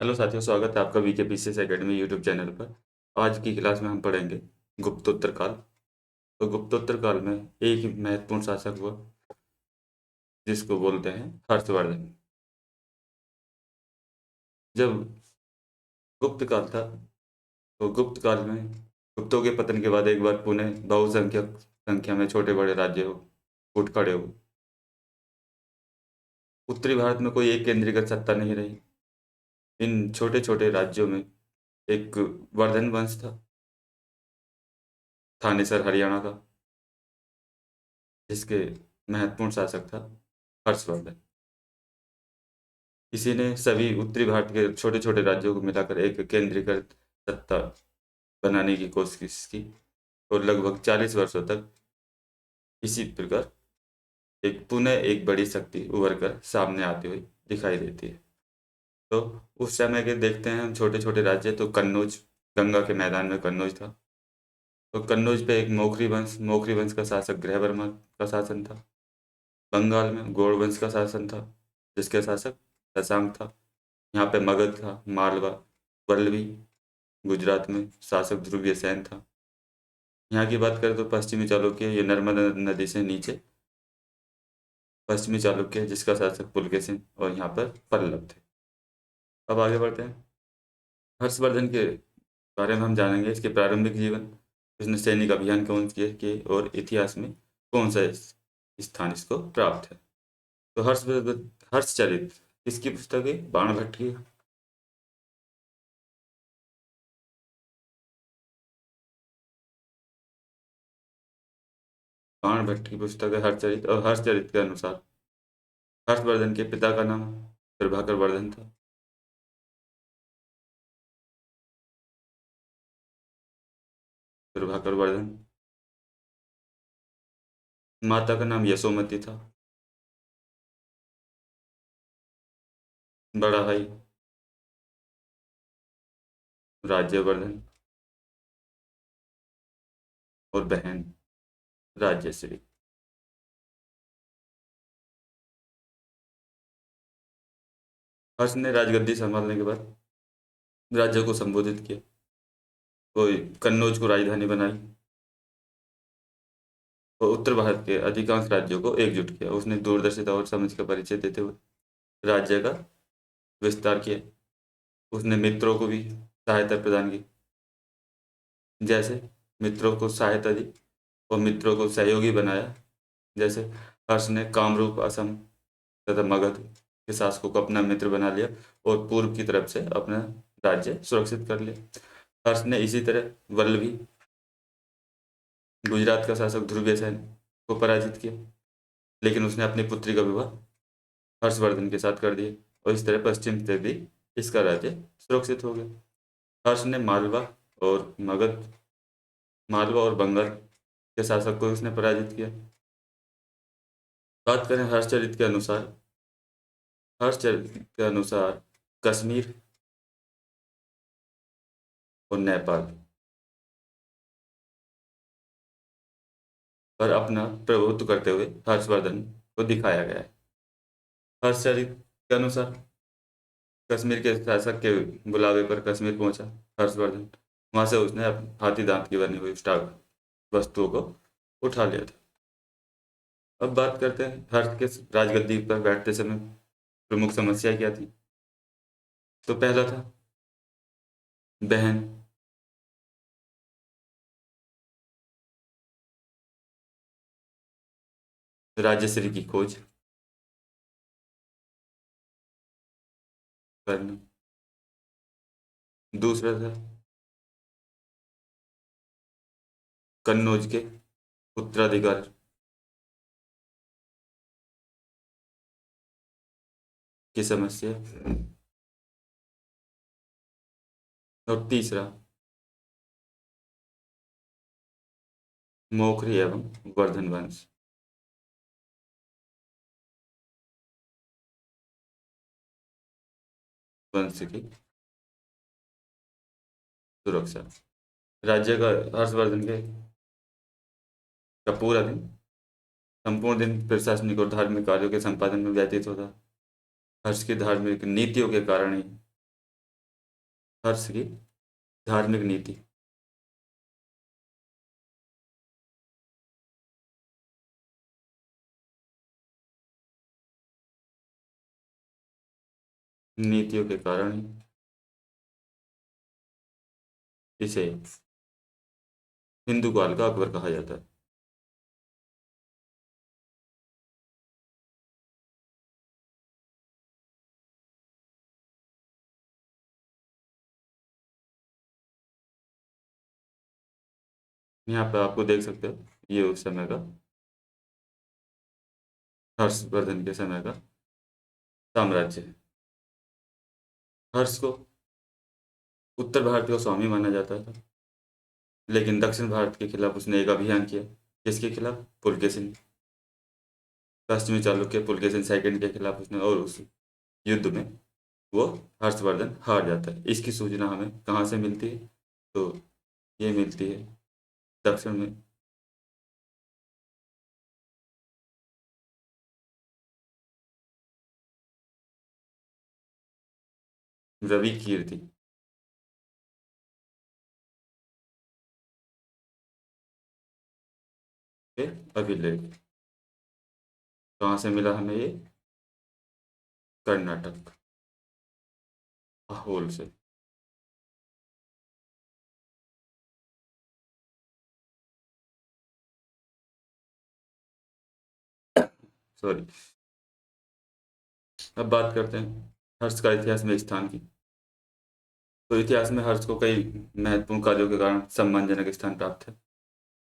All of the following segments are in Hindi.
हेलो साथियों, स्वागत है आपका VK PCS academy YouTube channel पर। आज की क्लास में हम पढ़ेंगे गुप्तोत्तर काल। तो गुप्तोत्तर काल में एक महत्वपूर्ण शासक हुआ जिसको बोलते हैं हर्षवर्धन। जब गुप्त काल था तो गुप्त काल में गुप्तों के पतन के बाद एक बार पुनः बहुसंख्यक संख्या में छोटे बड़े राज्य उठ खड़े हुए। उत्तरी भारत में कोई एक केंद्रीकृत सत्ता नहीं रही। इन छोटे छोटे राज्यों में एक वर्धन वंश था, थानेसर हरियाणा का, जिसके महत्वपूर्ण शासक था हर्षवर्धन। इसी ने सभी उत्तरी भारत के छोटे छोटे राज्यों को मिलाकर एक केंद्रीकृत सत्ता बनाने की कोशिश की और लगभग 40 वर्षों तक इसी प्रकार एक पुनः एक बड़ी शक्ति उभर कर सामने आती हुई दिखाई देती है। तो उस समय के देखते हैं हम छोटे छोटे राज्य। तो कन्नौज, गंगा के मैदान में कन्नौज था। तो कन्नौज पे एक मोखरी वंश का शासक ग्रहवर्मा का शासन था। बंगाल में गौड़ वंश का शासन था, जिसके शासक शशांक था। यहाँ पे मगध था, मालवा, वल्लभी। गुजरात में शासक ध्रुवीय सेन था। यहाँ की बात करें तो पश्चिमी चालुक्य, ये नर्मदा नदी से नीचे पश्चिमी चालुक्य, जिसका शासक पुलकेशिन, और यहाँ पर पल्लव थे। अब आगे बढ़ते हैं। हर्षवर्धन के बारे में हम जानेंगे इसके प्रारंभिक जीवन, इसने सैनिक अभियान कौन किए और इतिहास में कौन सा स्थान इसको प्राप्त है। तो हर्षचरित किसकी पुस्तक है? बाणभट्ट की। बाणभट्ट की पुस्तक है हर्षचरित। और हर्षचरित के अनुसार हर्षवर्धन के पिता का नाम प्रभाकर वर्धन था। प्रभाकर वर्धन। माता का नाम यशोमती था। बड़ा भाई राज्यवर्धन और बहन राज्यश्री। हर्ष ने राजगद्दी संभालने के बाद राज्य को संबोधित किया। वो कन्नौज को राजधानी बनाई और उत्तर भारत के अधिकांश राज्यों को एकजुट किया। उसने दूरदर्शिता और समझ का परिचय देते हुए राज्य का विस्तार किया। उसने मित्रों को भी सहायता प्रदान की, जैसे मित्रों को सहायता दी और मित्रों को सहयोगी बनाया। जैसे हर्ष ने कामरूप, असम तथा मगध के शासकों को अपना मित्र बना लिया और पूर्व की तरफ से अपना राज्य सुरक्षित कर लिया। हर्ष ने इसी तरह वल्लभी, गुजरात का शासक ध्रुवीय सेन को पराजित किया, लेकिन उसने अपनी पुत्री का विवाह हर्षवर्धन के साथ कर दिया और इस तरह पश्चिम से भी इसका राज्य सुरक्षित हो गया। हर्ष ने और मगध मालवा और बंगाल के शासक को उसने पराजित किया। बात करें हर्षचरित के अनुसार कश्मीर और नेपाल पर अपना प्रभुत्व करते हुए हर्षवर्धन को दिखाया गया है। हर्षचरित के अनुसार कश्मीर के शासक के बुलावे पर कश्मीर पहुंचा हर्षवर्धन। वहां से उसने हाथी दांत की बनी हुई स्टार वस्तुओं को उठा लिया था। अब बात करते हैं हर्ष के राजगद्दी पर बैठते समय प्रमुख समस्या क्या थी। तो पहला था बहन, राजश्री की खोज करना। दूसरा था कन्नौज के उत्तराधिकार की समस्या। और तीसरा मोखरी एवं वर्धन वंश की सुरक्षा। राज्य का हर्षवर्धन के का पूरा दिन संपूर्ण दिन प्रशासनिक और धार्मिक कार्यों के संपादन में व्यतीत होता। हर्ष की धार्मिक नीतियों के कारण ही हर्ष की धार्मिक नीति। नीतियों के कारण ही इसे हिंदू काल का अकबर कहा जाता है। यहाँ पे आपको देख सकते हो, ये उस समय का, हर्षवर्धन के समय का साम्राज्य है। हर्ष को उत्तर भारत का स्वामी माना जाता था, लेकिन दक्षिण भारत के खिलाफ उसने एक अभियान किया। किसके खिलाफ? पुलकेशिन, पश्चिमी चालुक्य पुलकेशिन सेकंड के खिलाफ उसने, और उस युद्ध में वो हर्षवर्धन हार जाता है। इसकी सूचना हमें कहाँ से मिलती है? तो ये मिलती है दक्षिण में। रवि कीर्ति के अभिलेख। कहाँ से मिला हमें ये? कर्नाटक, अहोल से। सॉरी। अब बात करते हैं हर्ष का इतिहास में स्थान की। तो इतिहास में हर्ष को कई महत्वपूर्ण कार्यों के कारण सम्मानजनक स्थान प्राप्त है।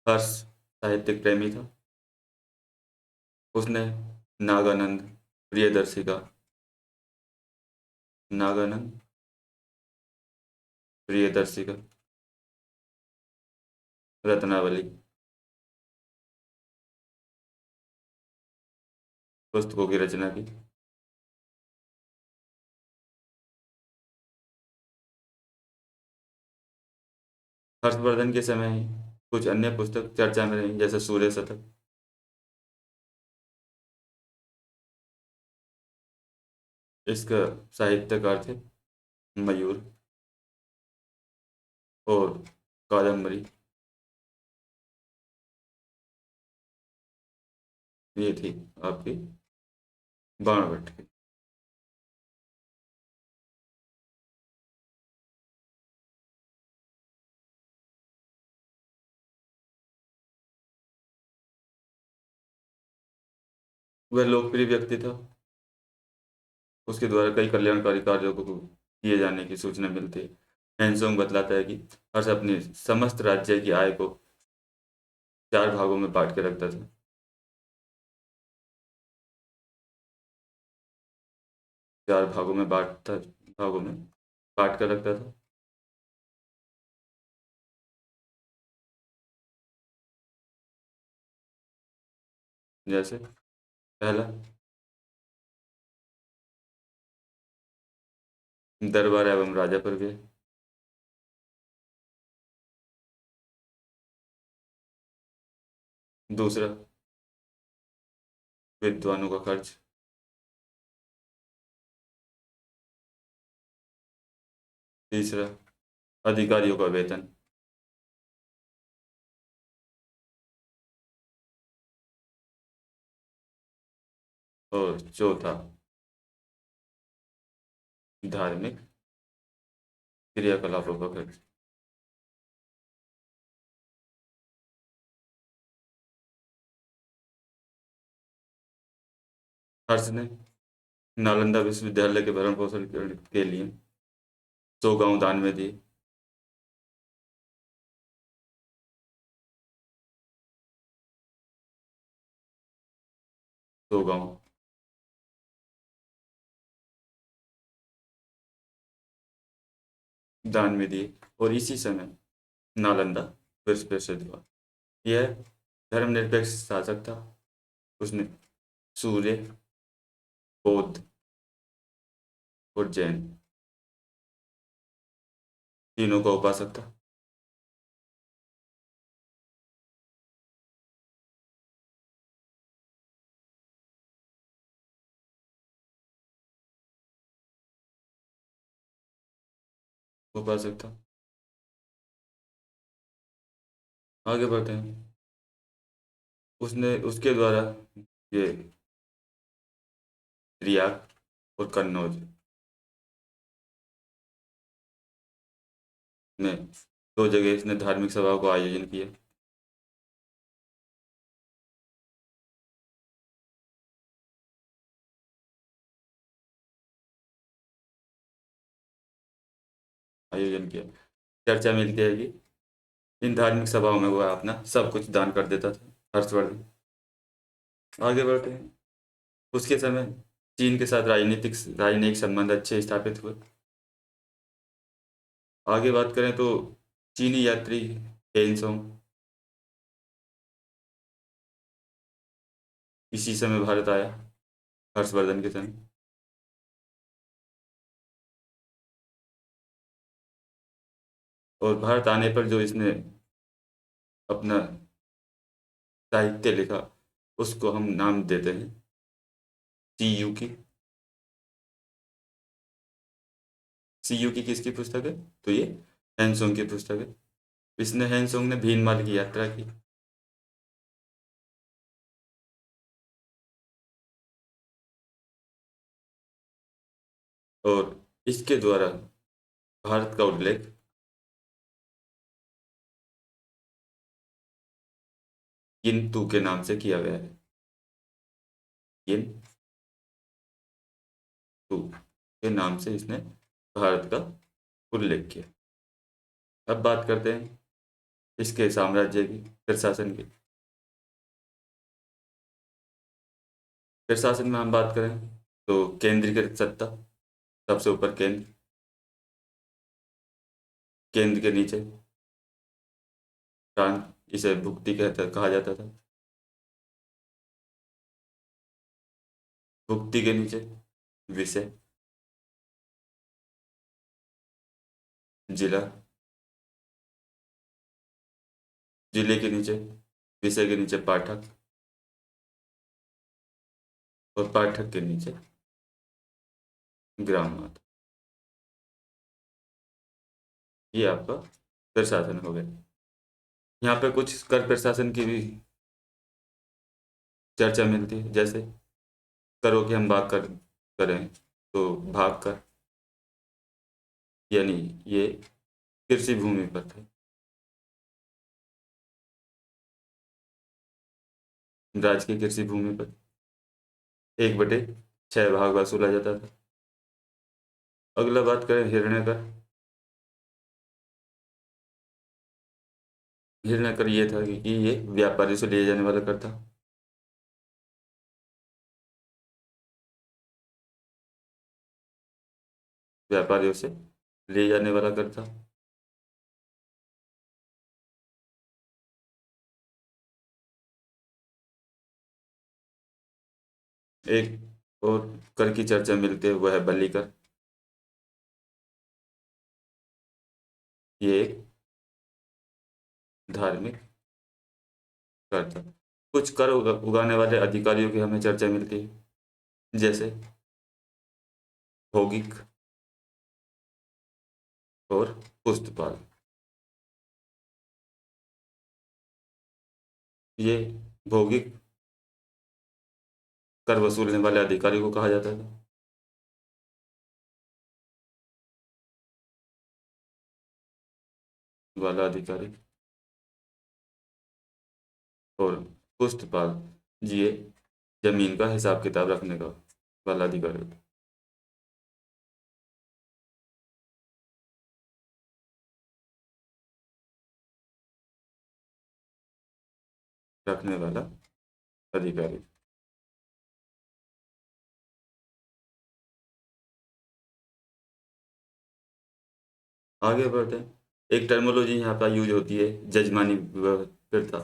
हर्ष साहित्यिक प्रेमी था। उसने नागानंद, प्रियदर्शिका, नागानंद, प्रियदर्शिका, रत्नावली पुस्तकों की रचना की। हर्षवर्धन के समय ही कुछ अन्य पुस्तक चर्चा में रही, जैसे सूर्य शतक। इसका साहित्यकार थे मयूर और कादम्बरी। ये थी आपकी बाणभट्ट की। वह लोकप्रिय व्यक्ति था। उसके द्वारा कई कल्याणकारी कार्यों को किए जाने की सूचना मिलती है। हैंसोंग बतलाता है कि हर्ष अपनी समस्त राज्य की आय को 4 भागों में बांट के रखता था। 4 भागों में बांटता, भागों में बांट कर रखता था। जैसे पहला, दरबार एवं राजा पर व्यय। दूसरा, विद्वानों का खर्च। तीसरा, अधिकारियों का वेतन। और चौथा, धार्मिक क्रियाकलापों का खर्च। हर्ष ने नालंदा विश्वविद्यालय के भरण पोषण के लिए 100 गांव दान में दिए। 100 गांव दान में दिए। और इसी समय नालंदा विश्व प्रसिद्ध हुआ। यह धर्मनिरपेक्ष शासक था। उसने सूर्य, बौद्ध और जैन तीनों का उपासक था। उपासक था। आगे बढ़ते हैं। उसने उसके द्वारा ये रियाक और कन्नौज में दो जगह इसने धार्मिक सभाओं को आयोजन किया। आयोजन किया। चर्चा मिलती है कि इन धार्मिक सभाओं में वह अपना सब कुछ दान कर देता था, हर्षवर्धन। आगे बढ़ते हैं। उसके समय चीन के साथ राजनीतिक संबंध अच्छे स्थापित हुए। आगे बात करें तो चीनी यात्री हेनसोंग इसी समय भारत आया, हर्षवर्धन के समय। और भारत आने पर जो इसने अपना साहित्य लिखा, उसको हम नाम देते हैं सीयू की। सीयू की किसकी पुस्तक है? तो ये हैंसोंग की पुस्तक है। इसने हैंसोंग ने भीनमाल की यात्रा की। और इसके द्वारा भारत का उल्लेख किंतु के नाम से किया गया है। किंतु के नाम से इसने भारत का उल्लेख किया। अब बात करते हैं इसके साम्राज्य की, प्रशासन की। प्रशासन में हम बात करें तो केंद्रीकृत सत्ता, सबसे ऊपर केंद्र, केंद्र के नीचे प्रांत, इसे भुक्ति कहा जाता था। भुक्ति के नीचे विषय, जिला, जिले के नीचे, विषय के नीचे पाठक, और पाठक के नीचे ग्राम माता। ये आपका प्रशासन हो गया। यहाँ पे कुछ कर प्रशासन की भी चर्चा मिलती है। जैसे करों की हम बात करें तो भाग कर, यानी ये कृषि भूमि पर थे। राज्य की कृषि भूमि पर 1/6 भाग वसूला जाता था। अगला बात करें हिरण्य कर। हिरण्य कर ये था कि ये व्यापारी से लिए जाने वाला कर था। व्यापारियों से लिए जाने वाला कर था। एक और कर की चर्चा मिलती है, वह है बलि कर। ये एक धार्मिक कर था। कुछ कर उगाने वाले अधिकारियों की हमें चर्चा मिलती है। जैसे भौगिक और पुस्तपाल। ये भौगिक कर वसूलने वाले अधिकारी को कहा जाता था। वाला अधिकारी। और पुस्तपाल ये जमीन का हिसाब किताब रखने का वाला अधिकारी होता है। रखने वाला अधिकारी। आगे बढ़ते हैं। एक टर्मोलॉजी यहाँ पर यूज होती है, जजमानी प्रथा।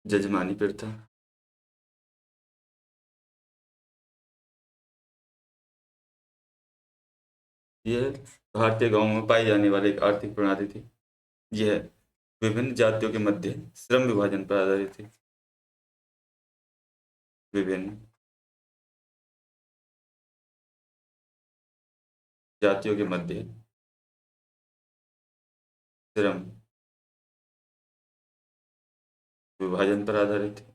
जजमानी प्रथा यह भारतीय गांवों में पाई जाने वाली एक आर्थिक प्रणाली थी। यह विभिन्न जातियों के मध्य श्रम विभाजन पर आधारित थी। विभिन्न जातियों के मध्य श्रम विभाजन पर आधारित है।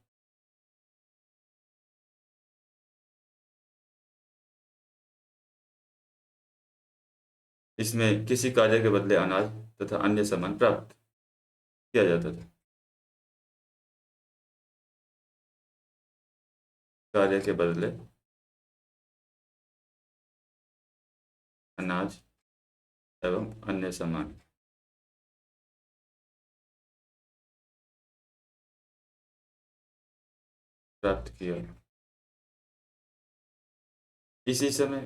इसमें किसी कार्य के बदले अनाज तथा अन्य सामान प्राप्त किया जाता था। कार्य के बदले अनाज एवं अन्य सामान प्राप्त किया। इसी समय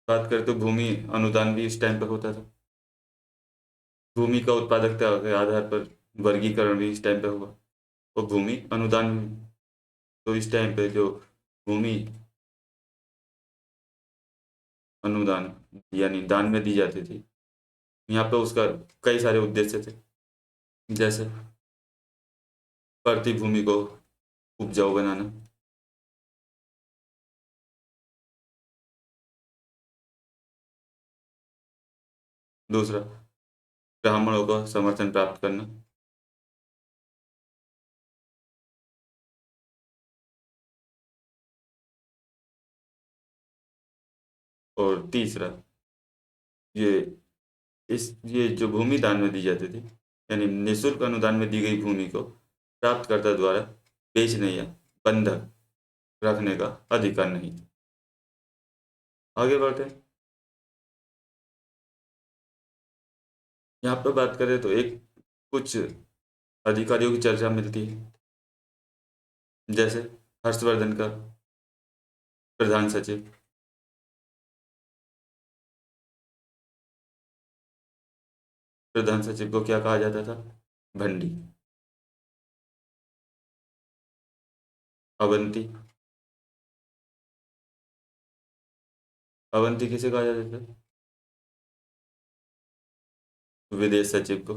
बात करें तो भूमि अनुदान भी इस टाइम पे होता था। भूमि का उत्पादकता के आधार पर वर्गीकरण भी इस टाइम पे हुआ और भूमि अनुदान। तो इस टाइम पे जो भूमि अनुदान यानी दान में दी जाती थी, यहाँ पे उसका कई सारे उद्देश्य थे, जैसे बढ़ती भूमि को उपजाऊ बनाना, दूसरा ब्राह्मणों का समर्थन प्राप्त करना, और तीसरा ये ये जो भूमि दान में दी जाती थी यानी निःशुल्क अनुदान में दी गई भूमि को प्राप्तकर्ता द्वारा बेचने या बंधक रखने का अधिकार नहीं था। आगे बढ़ते हैं। यहाँ पर बात करें तो एक कुछ अधिकारियों की चर्चा मिलती है, जैसे हर्षवर्धन का प्रधान सचिव, प्रधान सचिव को क्या कहा जाता था? भंडी। अवंती, अवंती किसे कहा जाता था? विदेश सचिव को।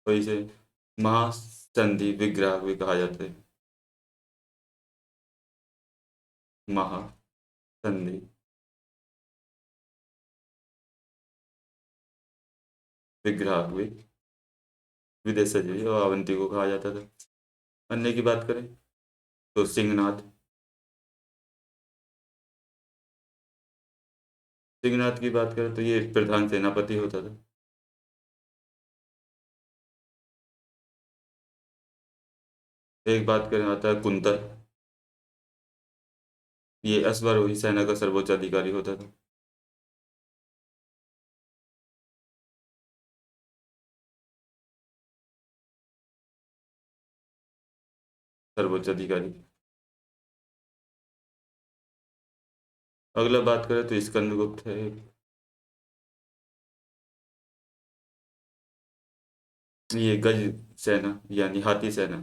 तो इसे महासंधि विग्रह भी कहा जाता है। महासंधि विग्रह हुए विदेश सचिव और अवंती को कहा जाता था। अन्य की बात करें तो सिंहनाथ, सिंहनाथ की बात करें तो ये प्रधान सेनापति होता था। एक बात करें आता है कुंतर, ये अश्वारोही सेना का सर्वोच्च अधिकारी होता था। सर्वोच्च अधिकारी। अगला बात करें तो स्कंदगुप्त है। ये गज सेना यानी हाथी सेना,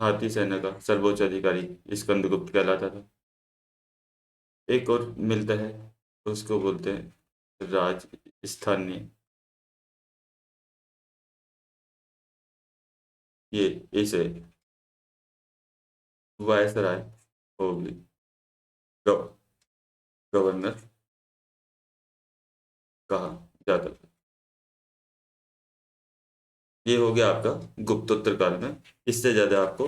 हाथी सेना का सर्वोच्च अधिकारी स्कंदगुप्त कहलाता था। एक और मिलता है, उसको बोलते हैं राज स्थानीय। ये इसे वायसराय होगी गव- गवर्नर कहा जाता था। ये हो गया आपका गुप्तोत्तर काल में, इससे ज्यादा आपको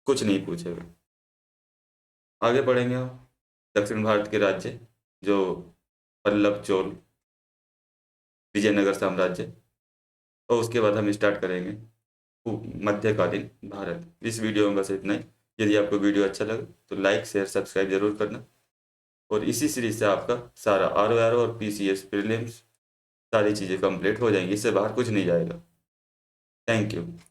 कुछ नहीं पूछेगा। आगे बढ़ेंगे हम दक्षिण भारत के राज्य, जो पल्लव चोल विजयनगर साम्राज्य, और उसके बाद हम स्टार्ट करेंगे मध्यकालीन भारत। इस वीडियो में बस इतना ही। यदि आपको वीडियो अच्छा लगे तो लाइक शेयर सब्सक्राइब जरूर करना, और इसी सीरीज से आपका सारा आर और पीसीएस प्रीलिम्स सारी चीज़ें कंप्लीट हो जाएंगी, इससे बाहर कुछ नहीं जाएगा। Thank you.